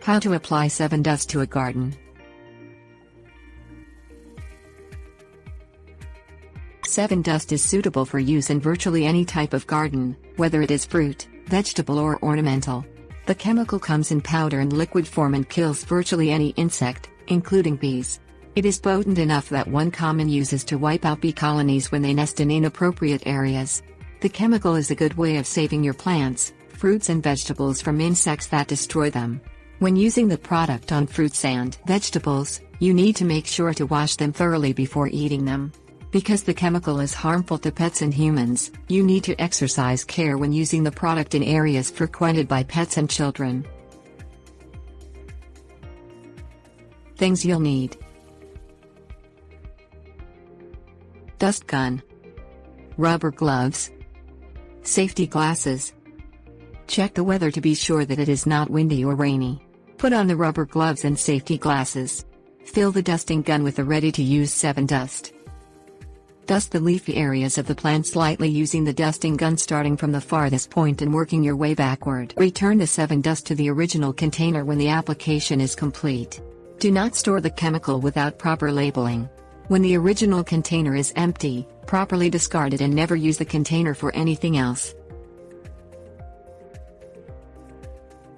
How to apply Sevin Dust to a garden. Sevin Dust is suitable for use in virtually any type of garden, whether it is fruit, vegetable or ornamental. The chemical comes in powder and liquid form and kills virtually any insect, including bees. It is potent enough that one common use is to wipe out bee colonies when they nest in inappropriate areas. The chemical is a good way of saving your plants, fruits and vegetables from insects that destroy them. When using the product on fruits and vegetables, you need to make sure to wash them thoroughly before eating them. Because the chemical is harmful to pets and humans, you need to exercise care when using the product in areas frequented by pets and children. Things you'll need: dust gun, rubber gloves, safety glasses. Check the weather to be sure that it is not windy or rainy. Put on the rubber gloves and safety glasses. Fill the dusting gun with the ready-to-use Sevin Dust. Dust the leafy areas of the plant slightly using the dusting gun starting from the farthest point and working your way backward. Return the Sevin Dust to the original container when the application is complete. Do not store the chemical without proper labeling. When the original container is empty, properly discard it and never use the container for anything else.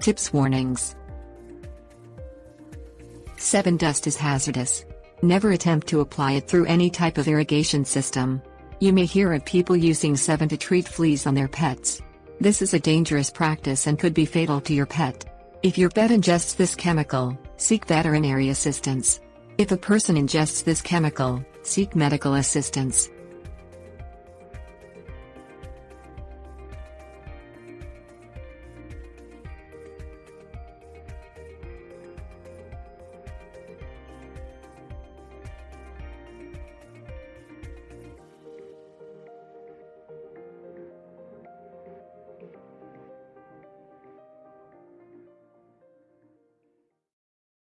Tips: warnings. Sevin Dust is hazardous. Never attempt to apply it through any type of irrigation system. You may hear of people using Sevin to treat fleas on their pets. This is a dangerous practice and could be fatal to your pet. If your pet ingests this chemical, seek veterinary assistance. If a person ingests this chemical, seek medical assistance.